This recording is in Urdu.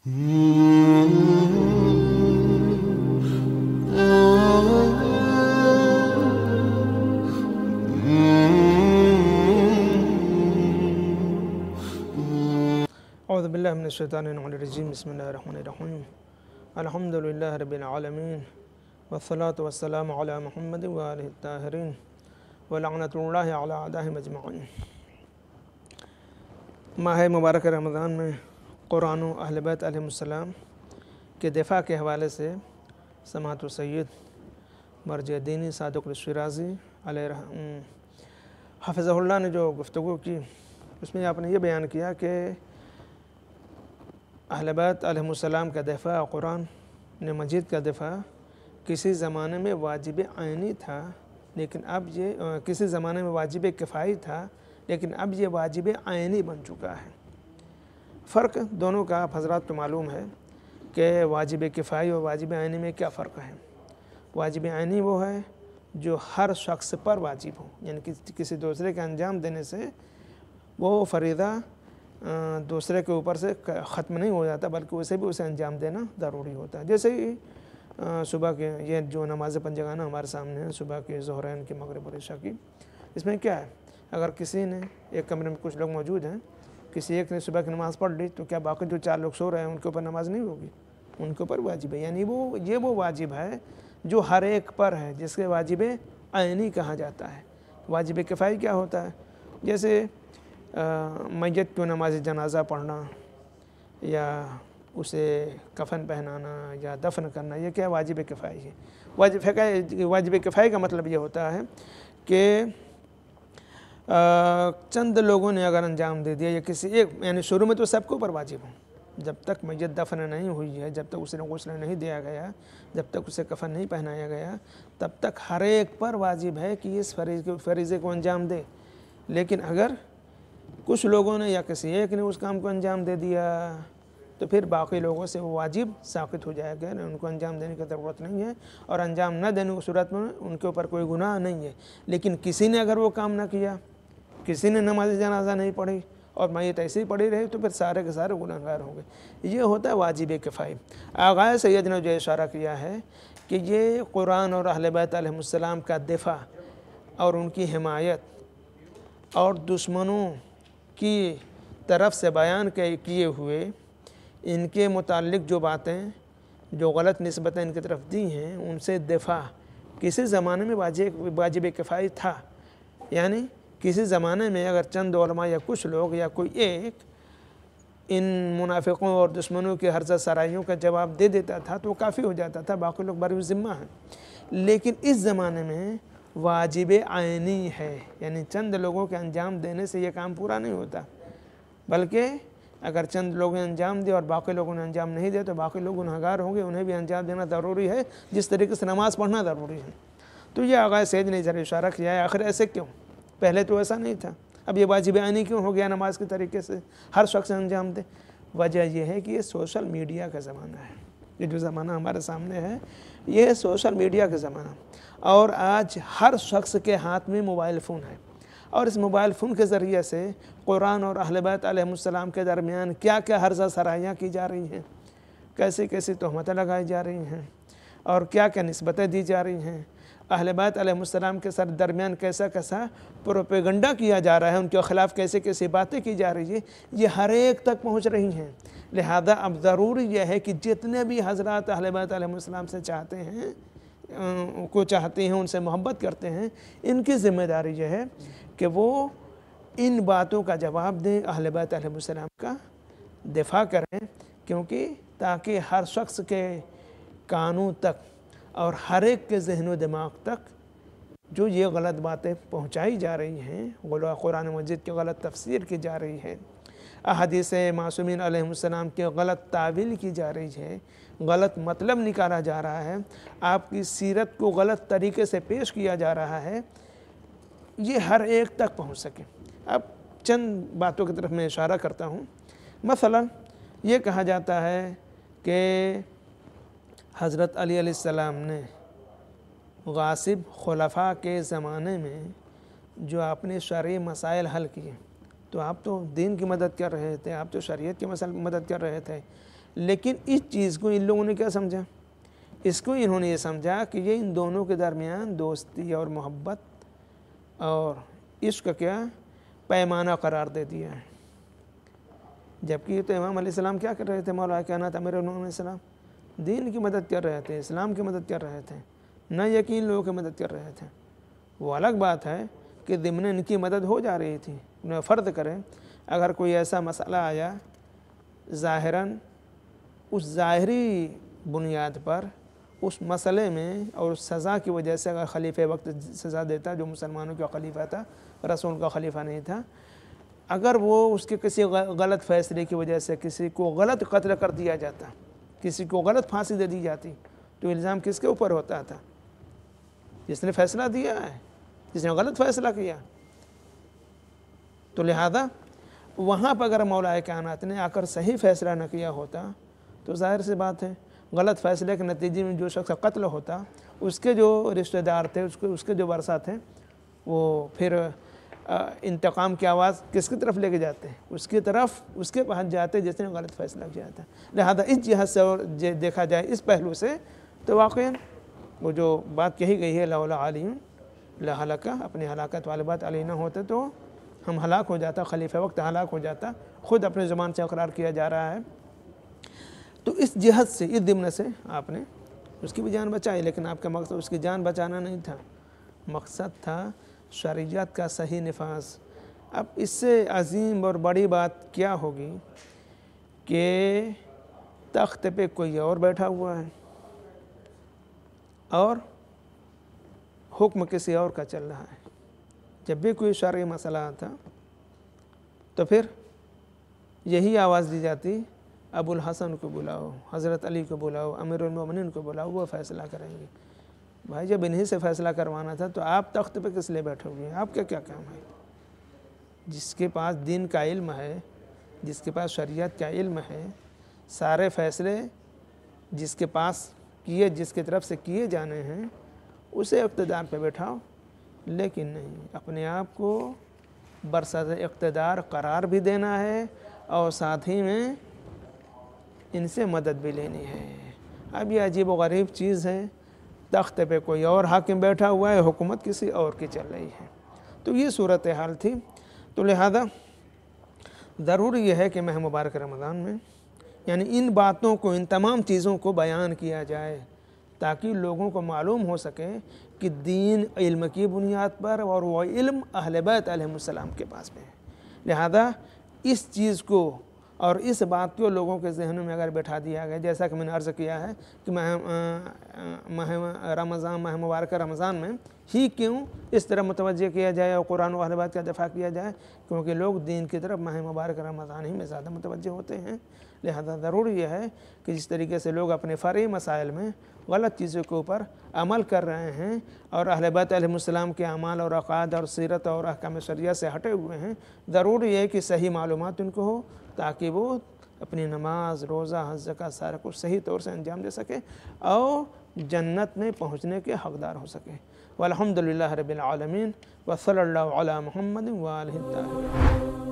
اعوذ باللہ من الشیطان الرجیم بسم اللہ الرحمن الرحیم الحمدللہ رب العالمین والصلاة والسلام علی محمد وآلہ الطاہرین ولعنۃ اللہ علی اعدائہم اجمعین۔ ماہ مبارک رمضان میں قرآن و اہل بیت علیہ السلام کے دفاع کے حوالے سے سماحت السید مرجع دینی صادق الشیرازی علیہ حفظہ اللہ نے جو گفتگو کی، اس میں آپ نے یہ بیان کیا کہ اہل بیت علیہ السلام کا دفاع، قرآن مجید کا دفاع کسی زمانے میں واجب عینی تھا، لیکن اب یہ کسی زمانے میں واجب کفائی تھا، لیکن اب یہ واجب عینی بن چکا ہے۔ فرق دونوں کا آپ حضرات کو معلوم ہے کہ واجب کفائی اور واجب عینی میں کیا فرق ہے۔ واجب عینی وہ ہے جو ہر شخص پر واجب ہو، یعنی کسی دوسرے کے انجام دینے سے وہ فریضہ دوسرے کے اوپر سے ختم نہیں ہو جاتا، بلکہ اسے انجام دینا ضروری ہوتا ہے۔ جیسے ہی صبح کے یہ جو نماز پنجگانہ ہمارے سامنے ہے، صبح کے ظہرین کی، مغرب اور عشاء کی، اس میں کیا ہے، اگر کسی نے ایک کمرے میں کچھ لوگ موجود ہیں، کسی ایک نے صبح کی نماز پڑھ لی، تو کیا باقی جو 4 لوگ سو رہے ہیں ان کے اوپر نماز نہیں ہوگی؟ ان کے اوپر واجب ہے، یعنی وہ واجب ہے جو ہر ایک پر ہے، جس کے واجب عینی کہا جاتا ہے۔ واجب کفائی کیا ہوتا ہے؟ جیسے میت کو نماز جنازہ پڑھنا یا اسے کفن پہنانا یا دفن کرنا، یہ کیا واجب کفائی ہے۔ واجب کفائی کا مطلب یہ ہوتا ہے کہ چند لوگوں نے اگر انجام دے دیا، یا کسی ایک، یعنی شروع میں تو سب کے اوپر واجب ہوں، جب تک میت دفن نہیں ہوئی ہے، جب تک اسے غسل نہیں دیا گیا، جب تک اسے کفن نہیں پہنایا گیا، تب تک ہر ایک پر واجب ہے کہ اس فریضے کو انجام دے۔ لیکن اگر کچھ لوگوں نے یا کسی ایک نے اس کام کو انجام دے دیا، تو پھر باقی لوگوں سے وہ واجب ساقط ہو جائے گا، ان کو انجام دینے کی ضرورت نہیں ہے، اور انجام نہ دینے کی صورت میں ان کے اوپر کوئی گناہ نہیں ہے۔ لیکن کسی نے اگر وہ کام نہ کیا، کسی نے نماز جنازہ نہیں پڑھی اور میت ایسے ہی پڑھی رہی، تو پھر سارے کے سارے گناہگار ہوں گے۔ یہ ہوتا ہے واجب کفائی۔ آغا سید نے جو اشارہ کیا ہے کہ یہ قرآن اور اہل بیت علیہ السلام کا دفاع اور ان کی حمایت اور دشمنوں کی طرف سے بیان کیے ہوئے ان کے متعلق جو باتیں، جو غلط نسبتیں ان کی طرف دی ہیں، ان سے دفاع کسی زمانے میں واجب کفائی تھا۔ یعنی کسی زمانے میں اگر چند علماء یا کچھ لوگ یا کوئی ایک ان منافقوں اور دشمنوں کی ہرزہ سرائیوں کا جواب دے دیتا تھا تو وہ کافی ہو جاتا تھا، باقی لوگ بری ذمہ ہیں۔ لیکن اس زمانے میں واجب عینی ہے، یعنی چند لوگوں کے انجام دینے سے یہ کام پورا نہیں ہوتا، بلکہ اگر چند لوگوں نے انجام دیا اور باقی لوگوں نے انجام نہیں دیا تو باقی لوگ گنہگار ہوں گے، انہیں بھی انجام دینا ضروری ہے، جس طریقے سے نماز پڑھنا ضروری ہے۔ تو یہ آغا سید نے ذرا اشارہ کیا ہے، آخر ایسے کیوں؟ پہلے تو ایسا نہیں تھا، اب یہ واجب عینی کیوں ہو گیا نماز کے طریقے سے ہر شخص انجام دے؟ وجہ یہ ہے کہ یہ سوشل میڈیا کا زمانہ ہے۔ یہ جو زمانہ ہمارے سامنے ہے، یہ سوشل میڈیا کا زمانہ، اور آج ہر شخص کے ہاتھ میں موبائل فون ہے، اور اس موبائل فون کے ذریعے سے قرآن اور اہل بیت علیہ السلام کے درمیان کیا کیا ہرزہ سرائیاں کی جا رہی ہیں، کیسی کیسی تہمتیں لگائی جا رہی ہیں، اور کیا کیا نسبتیں دی جا رہی ہیں، اہل بیت علیہ السلام کے درمیان کیسا کیسا پروپیگنڈا کیا جا رہا ہے، ان کے خلاف کیسے کیسی باتیں کی جا رہی ہیں، یہ ہر ایک تک پہنچ رہی ہیں۔ لہذا اب ضروری یہ ہے کہ جتنے بھی حضرات اہل بیت علیہ السلام سے چاہتے ہیں، ان سے محبت کرتے ہیں، ان کی ذمہ داری یہ ہے کہ وہ ان باتوں کا جواب دیں، اہل بیت علیہ السلام کا دفاع کریں، کیونکہ تاکہ ہر شخص کے کانوں تک اور ہر ایک کے ذہن و دماغ تک جو یہ غلط باتیں پہنچائی جا رہی ہیں، قرآن مجید کی غلط تفسیر کی جا رہی ہے، احادیث معصومین علیہ السلام کی غلط تعویل کی جا رہی ہے، غلط مطلب نکالا جا رہا ہے، آپ کی سیرت کو غلط طریقے سے پیش کیا جا رہا ہے، یہ ہر ایک تک پہنچ سکے۔ اب چند باتوں کی طرف میں اشارہ کرتا ہوں۔ مثلا یہ کہا جاتا ہے کہ حضرت علی علیہ السلام نے غاصب خلفاء کے زمانے میں جو اپنے شرعی مسائل حل کیے، تو آپ تو دین کی مدد کر رہے تھے، آپ تو شریعت کی مدد کر رہے تھے، لیکن اس چیز کو ان لوگوں نے کیا سمجھا؟ اس کو انہوں نے یہ سمجھا کہ یہ ان دونوں کے درمیان دوستی اور محبت اور عشق کا کیا پیمانہ قرار دے دیا ہے۔ جبکہ تو امام علیہ السلام کیا کر رہے تھے؟ مولا کائنات امیرالمومنین علیہ السلام دین کی مدد کر رہے تھے، اسلام کی مدد کر رہے تھے، نہ یقین لوگوں کی مدد کر رہے تھے۔ وہ الگ بات ہے کہ ضمن ان کی مدد ہو جا رہی تھی۔ انہیں فرض کریں اگر کوئی ایسا مسئلہ آیا ظاہراً اس ظاہری بنیاد پر اس مسئلے میں اور اس سزا کی وجہ سے اگر خلیفہ وقت سزا دیتا جو مسلمانوں کا خلیفہ تھا، رسول کا خلیفہ نہیں تھا، اگر وہ اس کے کسی غلط فیصلے کی وجہ سے کسی کو غلط قتل کر دیا جاتا، کسی کو غلط پھانسی دے دی جاتی، تو الزام کس کے اوپر ہوتا تھا؟ جس نے فیصلہ دیا ہے، جس نے غلط فیصلہ کیا۔ تو لہذا وہاں پر اگر مولا کائنات نے آ کر صحیح فیصلہ نہ کیا ہوتا تو ظاہر سی بات ہے غلط فیصلے کے نتیجے میں جو شخص قتل ہوتا، اس کے جو رشتہ دار تھے، اس کے جو ورثہ تھے، وہ پھر انتقام کی آواز کس کی طرف لے کے جاتے ہیں؟ اس کی طرف، اس کے پاس جاتے جس نے غلط فیصلہ کیا تھا۔ لہذا اس جہت سے اور دیکھا جائے اس پہلو سے تو واقعاً وہ جو بات کہی گئی ہے لولا علی لہلکا، اپنی ہلاکت والی بات علی نہ ہوتے تو ہم ہلاک ہو جاتا، خلیفہ وقت ہلاک ہو جاتا، خود اپنے زبان سے اقرار کیا جا رہا ہے۔ تو اس جہت سے، اس ضمن سے آپ نے اس کی بھی جان بچائی، لیکن آپ کا مقصد اس کی جان بچانا نہیں تھا، مقصد تھا شریعت کا صحیح نفاذ۔ اب اس سے عظیم اور بڑی بات کیا ہوگی کہ تخت پہ کوئی اور بیٹھا ہوا ہے اور حکم کسی اور کا چل رہا ہے۔ جب بھی کوئی شرعی مسئلہ آتا تو پھر یہی آواز دی جاتی ابو الحسن کو بلاؤ، حضرت علی کو بلاؤ، امیر المومنین کو بلاؤ، وہ فیصلہ کریں گے۔ بھائی جب انہی سے فیصلہ کروانا تھا تو آپ تخت پہ کس لیے بیٹھے ہوئے ہیں؟ آپ کا کیا کام ہے؟ جس کے پاس دین کا علم ہے، جس کے پاس شریعت کا علم ہے، سارے فیصلے جس کے پاس جس کی طرف سے کیے جانے ہیں اسے اقتدار پہ بیٹھاؤ، لیکن نہیں، اپنے آپ کو برصدر اقتدار قرار بھی دینا ہے اور ساتھ ہی میں ان سے مدد بھی لینی ہے۔ اب یہ عجیب و غریب چیز ہے، تخت پہ کوئی اور حاکم بیٹھا ہوا ہے، حکومت کسی اور کی چل رہی ہے۔ تو یہ صورتحال تھی۔ تو لہذا ضروری یہ ہے کہ ماہ مبارک رمضان میں یعنی ان باتوں کو، ان تمام چیزوں کو بیان کیا جائے تاکہ لوگوں کو معلوم ہو سکے کہ دین علم کی بنیاد پر اور وہ علم اہل بیت علیہ السلام کے پاس میں ہے۔ لہذا اس چیز کو اور اس بات کو لوگوں کے ذہنوں میں اگر بٹھا دیا گیا، جیسا کہ میں نے عرض کیا ہے کہ ماہ مبارک رمضان میں ہی کیوں اس طرح متوجہ کیا جائے اور قرآن و اہل بیت کا دفاع کیا جائے، کیونکہ لوگ دین کی طرف ماہ مبارک رمضان ہی میں زیادہ متوجہ ہوتے ہیں۔ لہذا ضروری یہ ہے کہ جس طریقے سے لوگ اپنے فرعی مسائل میں غلط چیزوں کے اوپر عمل کر رہے ہیں اور اہل بیت علیہ السلام کے اعمال اور عقائد اور سیرت اور احکام شریعہ سے ہٹے ہوئے ہیں، ضروری ہے کہ صحیح معلومات ان کو ہو تاکہ وہ اپنی نماز، روزہ، حج، زکوٰۃ سارا کچھ صحیح طور سے انجام دے سکے اور جنت میں پہنچنے کے حقدار ہو سکے۔ والحمدللہ رب العالمین وصلی اللہ علی محمد وآلہ الطاہرین۔